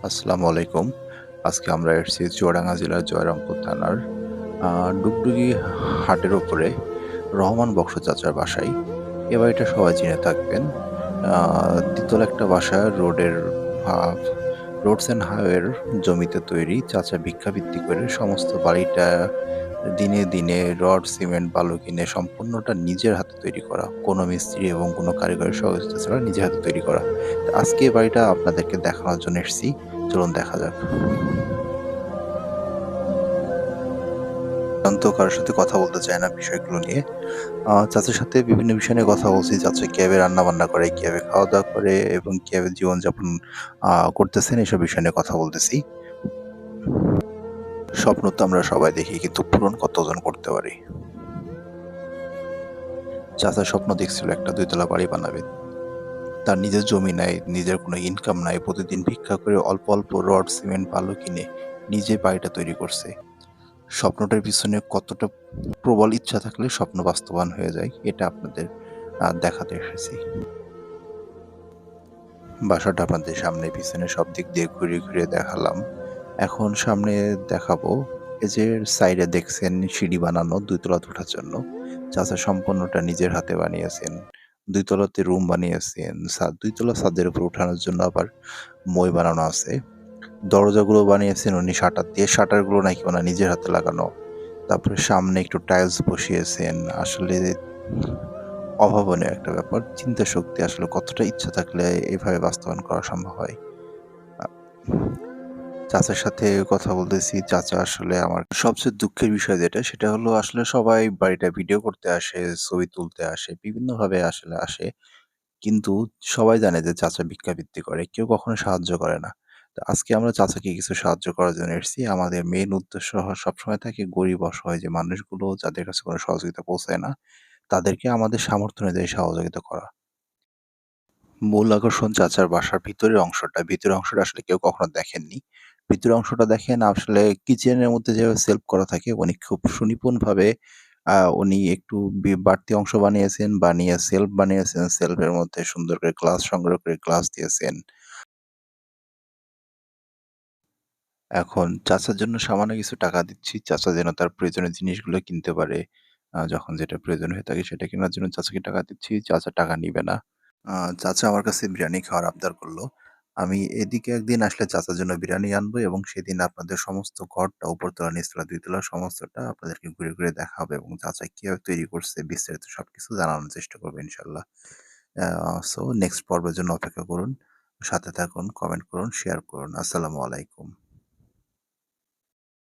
আসসালামু আলাইকুম। আজকে আমরা এসেছি চুয়াডাঙ্গা জেলার জয়রামপুর থানার ডুগডুগি হাটের উপরে রহমান বক্স চাচার বাসায়। এ বাড়িটা সবাই চিনে থাকবেন। দ্বিতল একটা বাসা আ রোডস অ্যান্ড হাইওয়ের জমিতে তৈরি। চাচা ভিক্ষাবৃত্তি করে সমস্ত বাড়িটা দিনে রড, সিমেন্ট, বালু কিনে সম্পূর্ণটা নিজের হাতে তৈরি করা। কোনো মিস্ত্রি এবং কোনো কারিগরের সহযোগিতা ছাড়া নিজের হাতে তৈরি করা। তো আজকে এই বাড়িটা আপনাদেরকে দেখানোর জন্য এসেছি। চলুন দেখা যাক। কারো সাথে কথা বলতে চায় না বিষয়গুলো নিয়ে। চাচার সাথে বিভিন্ন বিষয় নিয়ে কথা বলছি। চাচা কিভাবে রান্নাবান্না করে, কিভাবে খাওয়া-দাওয়া করে এবং কিভাবে জীবনযাপন করতেছেন এসব বিষয় নিয়ে কথা বলতেছি। স্বপ্ন তো আমরা সবাই দেখি কিন্তু পূরণ কতজন করতে পারি? চাচা স্বপ্ন দেখছিল একটা ২ তলা বাড়ি বানাবে। তার নিজের জমি নাই, নিজের কোনো ইনকাম নাই। প্রতিদিন ভিক্ষা করে অল্প রড, সিমেন্ট, বালু কিনে নিজে বাড়িটা তৈরি করছে। স্বপ্নটার পিছনে কতটা প্রবল ইচ্ছা থাকলে স্বপ্ন বাস্তবায়ন হয়ে যায়, এটা আপনাদের দেখাতে এসেছি। বাসাটা আপনাদের সামনে পিছনে সব দিক দিয়ে ঘুরিয়ে দেখালাম। এখন সামনে দেখাবো, এই যে সাইডে দেখছেন সিঁড়ি বানানো ২ তলাতে ওঠার জন্য। চাচা সম্পূর্ণটা নিজের হাতে বানিয়েছেন। ২ তলাতে রুম বানিয়েছেন। ২ তলা ছাদের উপর উঠানোর জন্য আবার মই বানানো আছে। দরজাগুলো বানিয়েছেন উনি শাটার দিয়ে। শাটারগুলো নাকি ওনার নিজের হাতে লাগানো। তারপরে সামনে একটু টাইলস বসিয়েছেন। আসলে অভাবনীয় একটা ব্যাপার। চিন্তা শক্তি আসলে কতটা ইচ্ছা থাকলে এভাবে বাস্তবায়ন করা সম্ভব হয়। আ চাচার সাথে কথা বলতেছি। চাচা আসলে আমার সবচেয়ে দুঃখের বিষয় যেটা, সেটা হলো আসলে সবাই বাড়িটা ভিডিও করতে আসে, ছবি তুলতে আসে, বিভিন্নভাবে আসলে আসে। কিন্তু সবাই জানে যে চাচা ভিক্ষাবৃত্তি করে। কেউ কখনো সাহায্য করে না। তো আজকে আমরা চাচাকে কিছু সাহায্য করার জন্য এসেছি। আমাদের মেইন উদ্দেশ্য সবসময় থাকে গরিব অসহায় যে মানুষগুলো যাদের কাছে কোনো সহযোগিতা পৌঁছায় না, তাদেরকে আমাদের সামর্থ্য অনুযায়ী সহযোগিতা করা। মূল আকর্ষণ চাচার বাসার ভিতরের অংশটা। ভিতরের অংশটা আসলে কেউ কখনো দেখেননি। ভিতরের অংশটা দেখেন আসলে কিচেনের মধ্যে যেভাবে সেলফ করা থাকে, উনি খুব সুনিপুণভাবে উনি একটু বাড়তি অংশ বানিয়েছেন, বানিয়ে সেলফ বানিয়েছেন। সেলফের মধ্যে সুন্দর করে গ্লাস সংগ্রহ করে গ্লাস দিয়েছেন। এখন চাচার জন্য সামান্য কিছু টাকা দিচ্ছি। চাচা যেন তার প্রয়োজনীয় জিনিসগুলো কিনতে পারে। যখন যেটা প্রয়োজন হয়ে থাকে সেটা কেনার জন্য চাচাকে টাকা দিচ্ছি। চাচা টাকা নিবে না। আ চাচা আমার কাছে বিরিয়ানি খাওয়ার আবদার করল। আমি এদিকে একদিন আসলে চাচার জন্য বিরিয়ানি আনবো এবং সেদিন আপনাদের সমস্ত ঘরটা উপরতলা, নিচতলা, ২ তলা সমস্তটা আপনাদেরকে ঘুরে দেখাবো এবং চাচা কিভাবে তৈরি করছে বিস্তারিত সবকিছু জানানোর চেষ্টা করব ইনশাআল্লাহ। আ সো নেক্সট পর্বের জন্য অপেক্ষা করুন। সাথে থাকুন, কমেন্ট করুন, শেয়ার করুন। আসসালামু আলাইকুম।